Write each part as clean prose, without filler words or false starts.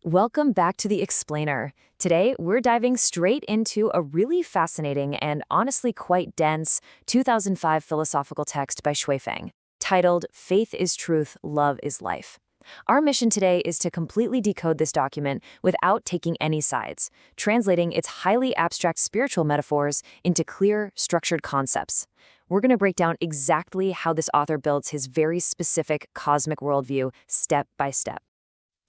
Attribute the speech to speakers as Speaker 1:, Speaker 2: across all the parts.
Speaker 1: Welcome back to The Explainer. Today, we're diving straight into a really fascinating and honestly quite dense 2005 philosophical text by Shuifeng, titled Faith is Truth, Love is Life. Our mission today is to completely decode this document without taking any sides, translating its highly abstract spiritual metaphors into clear, structured concepts. We're going to break down exactly how this author builds his very specific cosmic worldview step by step.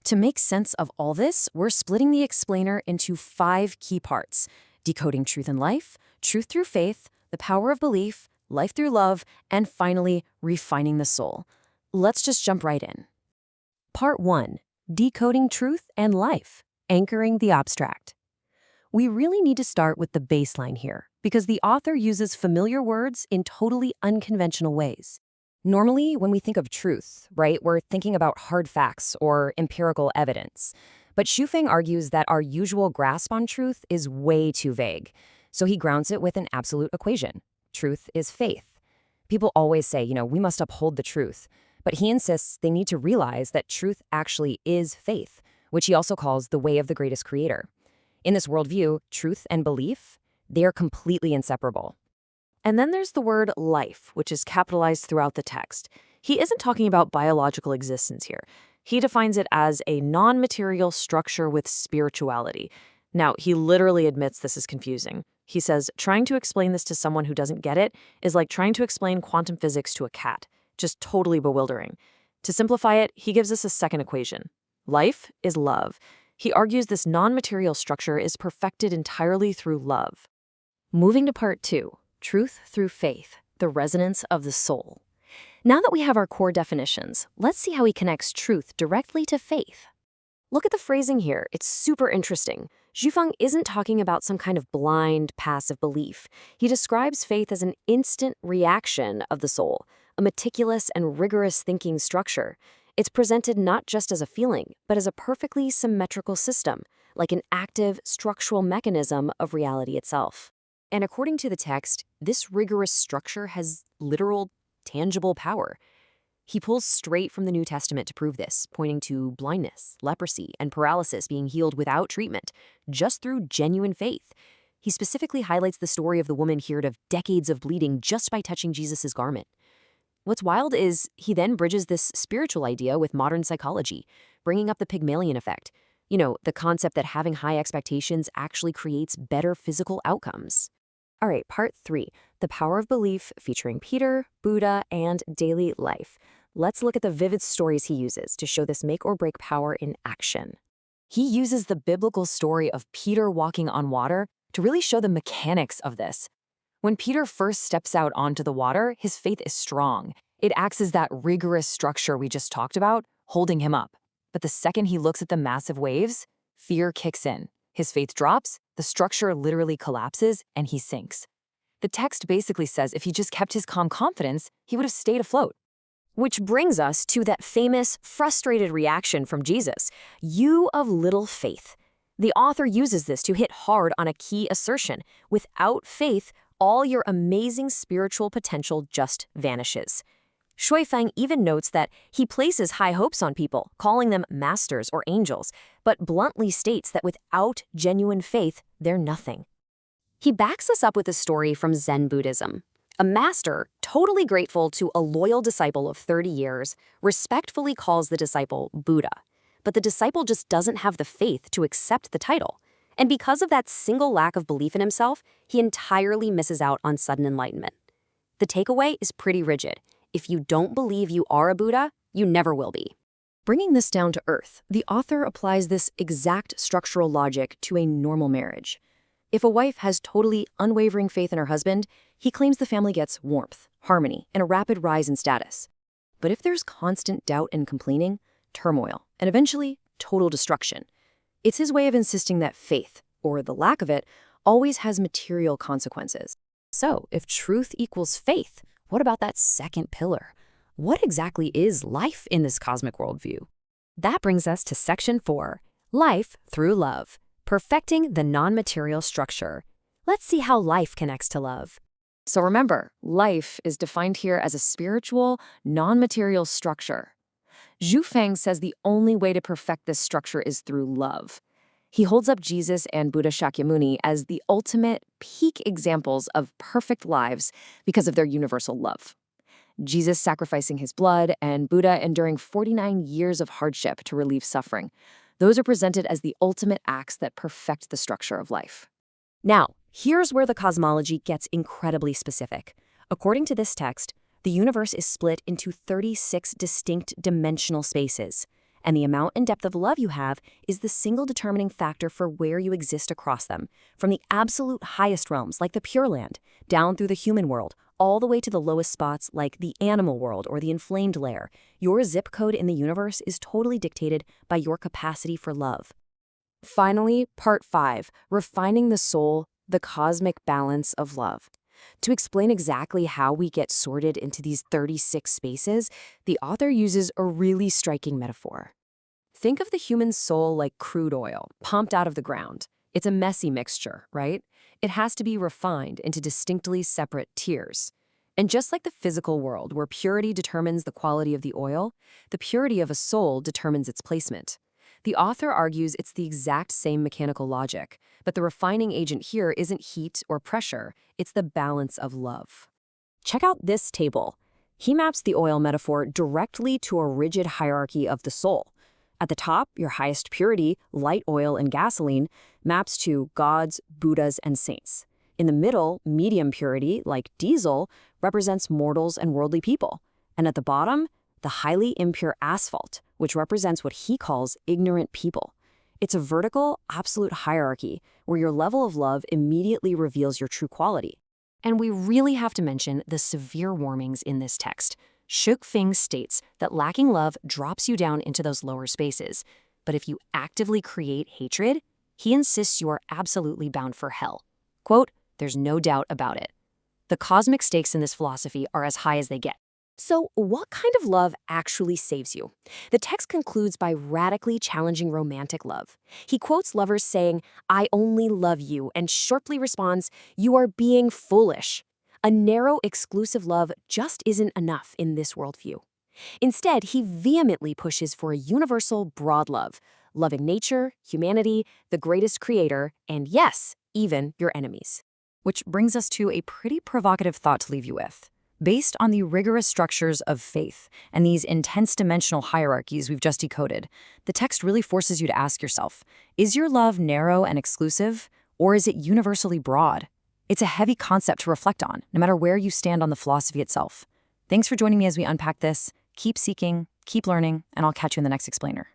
Speaker 1: To make sense of all this, we're splitting the explainer into 5 key parts: decoding truth in life, truth through faith, the power of belief, life through love, and finally, refining the soul. Let's just jump right in. Part 1. Decoding truth and life, anchoring the abstract. We really need to start with the baseline here, because the author uses familiar words in totally unconventional ways. Normally, when we think of truth, right, we're thinking about hard facts or empirical evidence. But Shuifeng argues that our usual grasp on truth is way too vague. So he grounds it with an absolute equation. Truth is faith. People always say, we must uphold the truth. But he insists they need to realize that truth actually is faith, which he also calls the way of the greatest creator. In this worldview, truth and belief, they are completely inseparable. And then there's the word life, which is capitalized throughout the text. He isn't talking about biological existence here. He defines it as a non-material structure with spirituality. Now, he literally admits this is confusing. He says, trying to explain this to someone who doesn't get it is like trying to explain quantum physics to a cat. Just totally bewildering. To simplify it, he gives us a second equation. Life is love. He argues this non-material structure is perfected entirely through love. Moving to part 2. Truth through faith, the resonance of the soul. Now that we have our core definitions, let's see how he connects truth directly to faith. Look at the phrasing here. It's super interesting. Shuifeng isn't talking about some kind of blind, passive belief. He describes faith as an instant reaction of the soul, a meticulous and rigorous thinking structure. It's presented not just as a feeling, but as a perfectly symmetrical system, like an active, structural mechanism of reality itself. And according to the text, this rigorous structure has literal, tangible power. He pulls straight from the New Testament to prove this, pointing to blindness, leprosy, and paralysis being healed without treatment, just through genuine faith. He specifically highlights the story of the woman cured of decades of bleeding just by touching Jesus' garment. What's wild is he then bridges this spiritual idea with modern psychology, bringing up the Pygmalion effect. The concept that having high expectations actually creates better physical outcomes. All right, part 3, the power of belief, featuring Peter, Buddha, and daily life. Let's look at the vivid stories he uses to show this make-or-break power in action. He uses the biblical story of Peter walking on water to really show the mechanics of this. When Peter first steps out onto the water, his faith is strong. It acts as that rigorous structure we just talked about, holding him up. But the second he looks at the massive waves, fear kicks in. His faith drops, the structure literally collapses, and he sinks. The text basically says if he just kept his calm confidence, he would have stayed afloat. Which brings us to that famous, frustrated reaction from Jesus, "You of little faith." The author uses this to hit hard on a key assertion. Without faith, all your amazing spiritual potential just vanishes. Shuifeng even notes that he places high hopes on people, calling them masters or angels, but bluntly states that without genuine faith, they're nothing. He backs us up with a story from Zen Buddhism. A master, totally grateful to a loyal disciple of 30 years, respectfully calls the disciple Buddha. But the disciple just doesn't have the faith to accept the title. And because of that single lack of belief in himself, he entirely misses out on sudden enlightenment. The takeaway is pretty rigid. If you don't believe you are a Buddha, you never will be. Bringing this down to earth, the author applies this exact structural logic to a normal marriage. If a wife has totally unwavering faith in her husband, he claims the family gets warmth, harmony, and a rapid rise in status. But if there's constant doubt and complaining, turmoil, and eventually total destruction, it's his way of insisting that faith, or the lack of it, always has material consequences. So, if truth equals faith, what about that second pillar? What exactly is life in this cosmic worldview? That brings us to section 4, life through love, perfecting the non-material structure. Let's see how life connects to love. So remember, life is defined here as a spiritual, non-material structure. Zhu Feng says the only way to perfect this structure is through love. He holds up Jesus and Buddha Shakyamuni as the ultimate peak examples of perfect lives because of their universal love. Jesus sacrificing his blood and Buddha enduring 49 years of hardship to relieve suffering. Those are presented as the ultimate acts that perfect the structure of life. Now, here's where the cosmology gets incredibly specific. According to this text, the universe is split into 36 distinct dimensional spaces, and the amount and depth of love you have is the single determining factor for where you exist across them, from the absolute highest realms like the Pure Land, down through the human world, all the way to the lowest spots like the animal world or the inflamed layer. Your zip code in the universe is totally dictated by your capacity for love. Finally, part 5, refining the soul, the cosmic balance of love. To explain exactly how we get sorted into these 36 spaces, the author uses a really striking metaphor. Think of the human soul like crude oil, pumped out of the ground. It's a messy mixture, right? It has to be refined into distinctly separate tiers. And just like the physical world, where purity determines the quality of the oil, the purity of a soul determines its placement. The author argues it's the exact same mechanical logic, but the refining agent here isn't heat or pressure, it's the balance of love. Check out this table. He maps the oil metaphor directly to a rigid hierarchy of the soul. At the top, your highest purity, light oil and gasoline, maps to gods, Buddhas, and saints. In the middle, medium purity, like diesel, represents mortals and worldly people. And at the bottom, the highly impure asphalt, which represents what he calls ignorant people. It's a vertical, absolute hierarchy where your level of love immediately reveals your true quality. And we really have to mention the severe warnings in this text. Zhu Feng states that lacking love drops you down into those lower spaces. But if you actively create hatred, he insists you are absolutely bound for hell. Quote, "There's no doubt about it." The cosmic stakes in this philosophy are as high as they get. So, what kind of love actually saves you? The text concludes by radically challenging romantic love. He quotes lovers saying, "I only love you," and sharply responds, "You are being foolish." A narrow, exclusive love just isn't enough in this worldview. Instead, he vehemently pushes for a universal, broad love, loving nature, humanity, the greatest creator, and yes, even your enemies. Which brings us to a pretty provocative thought to leave you with. Based on the rigorous structures of faith and these intense dimensional hierarchies we've just decoded, the text really forces you to ask yourself, is your love narrow and exclusive, or is it universally broad? It's a heavy concept to reflect on, no matter where you stand on the philosophy itself. Thanks for joining me as we unpack this. Keep seeking, keep learning, and I'll catch you in the next explainer.